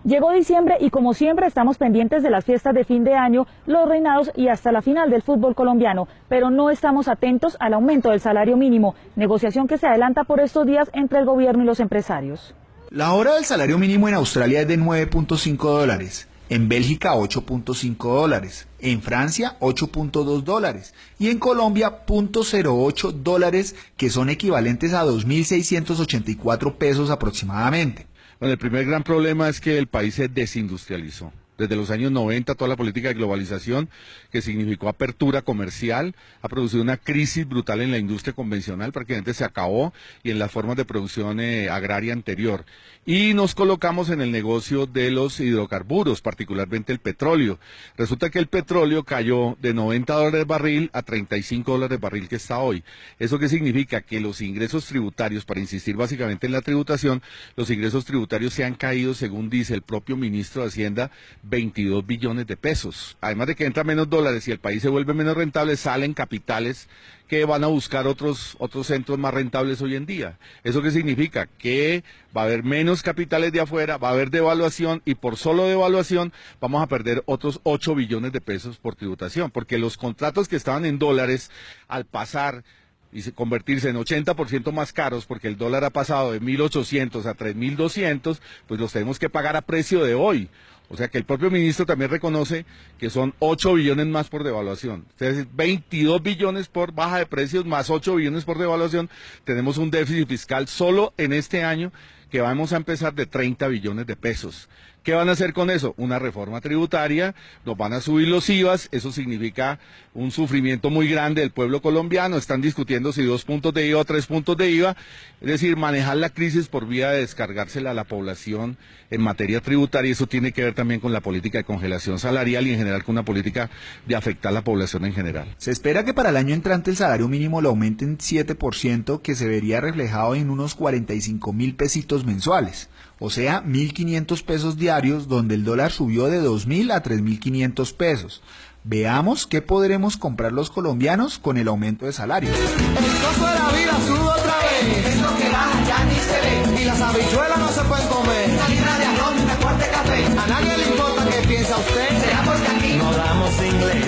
Llegó diciembre y como siempre estamos pendientes de las fiestas de fin de año, los reinados y hasta la final del fútbol colombiano, pero no estamos atentos al aumento del salario mínimo, negociación que se adelanta por estos días entre el gobierno y los empresarios. La hora del salario mínimo en Australia es de $9.5, en Bélgica $8.5, en Francia $8.2 y en Colombia $0.08, que son equivalentes a 2.684 pesos aproximadamente. Bueno, el primer gran problema es que el país se desindustrializó. Desde los años 90, toda la política de globalización, que significó apertura comercial, ha producido una crisis brutal en la industria convencional, prácticamente se acabó, y en las formas de producción agraria anterior. Y nos colocamos en el negocio de los hidrocarburos, particularmente el petróleo. Resulta que el petróleo cayó de $90 barril a $35 barril que está hoy. ¿Eso qué significa? Que los ingresos tributarios, para insistir básicamente en la tributación, los ingresos tributarios se han caído, según dice el propio ministro de Hacienda, 22 billones de pesos. Además de que entran menos dólares y el país se vuelve menos rentable, salen capitales que van a buscar otros centros más rentables hoy en día. ¿Eso qué significa? Que va a haber menos capitales de afuera, va a haber devaluación y por solo devaluación vamos a perder otros 8 billones de pesos por tributación, porque los contratos que estaban en dólares al pasar y convertirse en 80% más caros, porque el dólar ha pasado de 1.800 a 3.200, pues los tenemos que pagar a precio de hoy. O sea que el propio ministro también reconoce que son 8 billones más por devaluación. Es decir, 22 billones por baja de precios más 8 billones por devaluación. Tenemos un déficit fiscal solo en este año que vamos a empezar de 30 billones de pesos. ¿Qué van a hacer con eso? Una reforma tributaria, nos van a subir los IVAs, eso significa un sufrimiento muy grande del pueblo colombiano, están discutiendo si 2 puntos de IVA o 3 puntos de IVA, es decir, manejar la crisis por vía de descargársela a la población en materia tributaria, y eso tiene que ver también con la política de congelación salarial y en general con una política de afectar a la población en general. Se espera que para el año entrante el salario mínimo lo aumenten 7%, que se vería reflejado en unos 45.000 pesitos mensuales, o sea, 1.500 pesos diarios, donde el dólar subió de 2.000 a 3.500 pesos. Veamos qué podremos comprar los colombianos con el aumento de salario. El costo de la vida sube otra vez. Es lo que baja, ya ni se ve. Y las habichuelas no se pueden comer. Una libra de arroz y un cuarto de café. A nadie le importa qué piensa usted. Será porque aquí no damos inglés.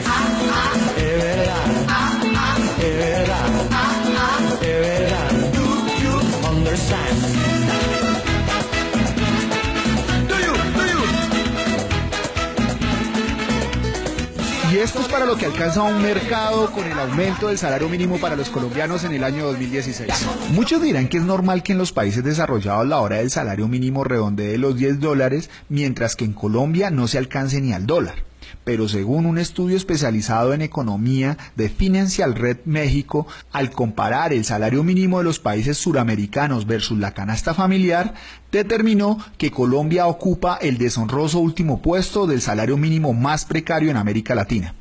Es verdad. Es verdad. Es verdad. You understand. Y esto es para lo que alcanza un mercado con el aumento del salario mínimo para los colombianos en el año 2016. Muchos dirán que es normal que en los países desarrollados la hora del salario mínimo redondee los $10, mientras que en Colombia no se alcance ni al dólar. Pero según un estudio especializado en economía de Financial Red México, al comparar el salario mínimo de los países suramericanos versus la canasta familiar, determinó que Colombia ocupa el deshonroso último puesto del salario mínimo más precario en América Latina.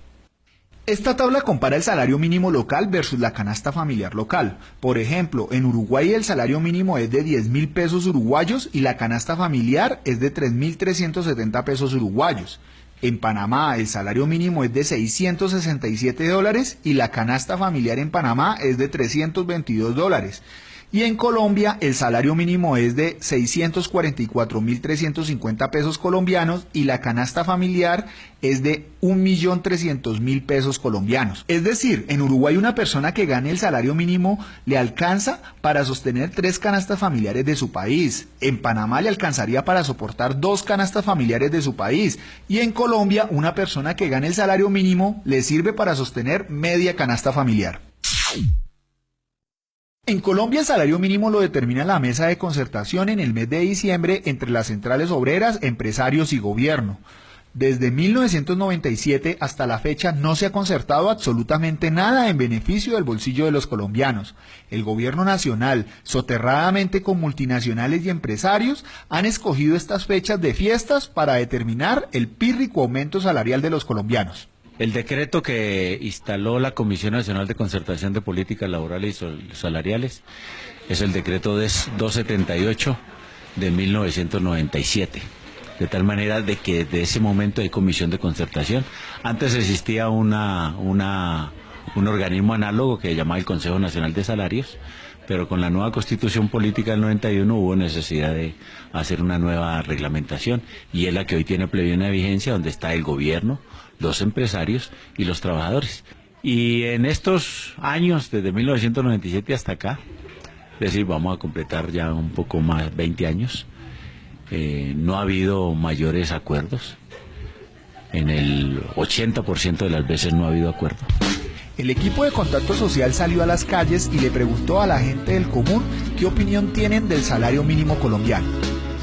Esta tabla compara el salario mínimo local versus la canasta familiar local. Por ejemplo, en Uruguay el salario mínimo es de 10.000 pesos uruguayos y la canasta familiar es de 3.370 pesos uruguayos. En Panamá el salario mínimo es de $667 y la canasta familiar en Panamá es de $322. Y en Colombia el salario mínimo es de 644.350 pesos colombianos y la canasta familiar es de 1.300.000 pesos colombianos. Es decir, en Uruguay una persona que gane el salario mínimo le alcanza para sostener 3 canastas familiares de su país. En Panamá le alcanzaría para soportar 2 canastas familiares de su país. Y en Colombia una persona que gane el salario mínimo le sirve para sostener media canasta familiar. En Colombia el salario mínimo lo determina la mesa de concertación en el mes de diciembre entre las centrales obreras, empresarios y gobierno. Desde 1997 hasta la fecha no se ha concertado absolutamente nada en beneficio del bolsillo de los colombianos. El gobierno nacional, soterradamente con multinacionales y empresarios, han escogido estas fechas de fiestas para determinar el pírrico aumento salarial de los colombianos. El decreto que instaló la Comisión Nacional de Concertación de Políticas Laborales y Salariales es el decreto 278 de 1997. De tal manera de que de ese momento hay comisión de concertación. Antes existía un organismo análogo que se llamaba el Consejo Nacional de Salarios, pero con la nueva Constitución Política del 91 hubo necesidad de hacer una nueva reglamentación, y es la que hoy tiene plena vigencia, donde está el gobierno, los empresarios y los trabajadores. Y en estos años, desde 1997 hasta acá, es decir, vamos a completar ya un poco más, 20 años, no ha habido mayores acuerdos. En el 80% de las veces no ha habido acuerdo. El equipo de Contacto Social salió a las calles y le preguntó a la gente del común qué opinión tienen del salario mínimo colombiano.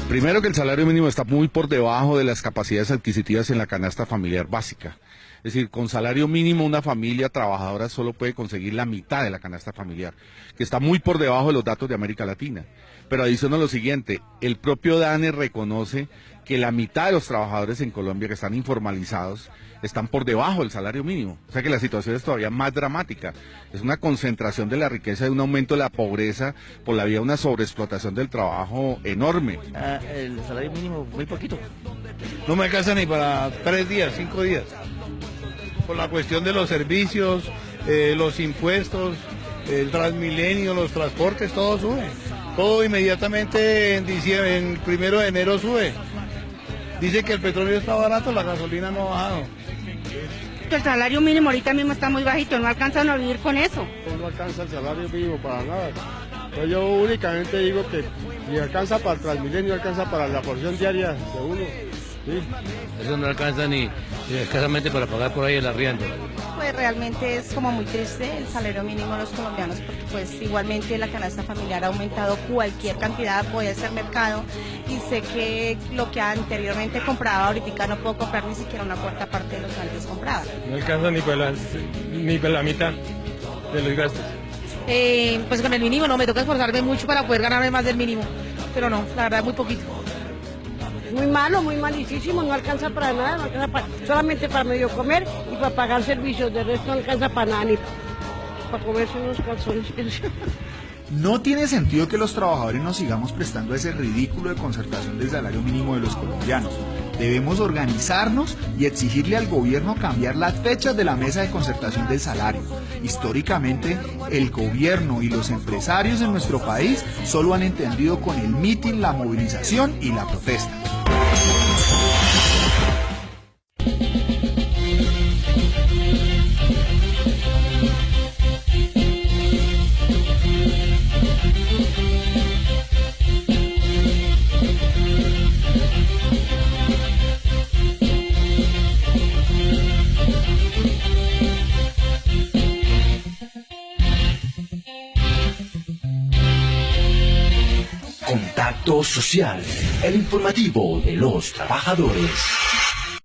Primero, que el salario mínimo está muy por debajo de las capacidades adquisitivas en la canasta familiar básica. Es decir, con salario mínimo una familia trabajadora solo puede conseguir la mitad de la canasta familiar, que está muy por debajo de los datos de América Latina. Pero adicional lo siguiente, el propio DANE reconoce que la mitad de los trabajadores en Colombia que están informalizados están por debajo del salario mínimo. O sea que la situación es todavía más dramática. Es una concentración de la riqueza y un aumento de la pobreza por la vía de una sobreexplotación del trabajo enorme. El salario mínimo muy poquito. No me alcanza ni para 3 días, 5 días. Por la cuestión de los servicios, los impuestos, el Transmilenio, los transportes, todo sube. Todo inmediatamente en diciembre, en 1 de enero sube. Dice que el petróleo está barato, la gasolina no ha bajado. El salario mínimo ahorita mismo está muy bajito, no alcanzan a vivir con eso. No alcanza el salario mínimo para nada. Pues yo únicamente digo que ni alcanza para el Transmilenio, alcanza para la porción diaria de uno. ¿Sí? Eso no alcanza ni escasamente para pagar por ahí el arriendo. Pues realmente es como muy triste el salario mínimo de los colombianos, porque pues igualmente la canasta familiar ha aumentado cualquier cantidad, voy a hacer mercado y sé que lo que anteriormente compraba ahorita no puedo comprar ni siquiera una cuarta parte de lo que antes compraba. No alcanza ni para la mitad de los gastos. Pues con el mínimo no, me toca esforzarme mucho para poder ganarme más del mínimo, pero no, la verdad muy poquito. Muy malo, muy malísimo, no alcanza para nada, no alcanza solamente para medio comer y para pagar servicios, de resto no alcanza para nada, ni para comerse unos calzones. No tiene sentido que los trabajadores nos sigamos prestando a ese ridículo de concertación del salario mínimo de los colombianos. Debemos organizarnos y exigirle al gobierno cambiar las fechas de la mesa de concertación del salario. Históricamente, el gobierno y los empresarios en nuestro país solo han entendido con el mitin, la movilización y la protesta. Contacto Social, el informativo de los trabajadores.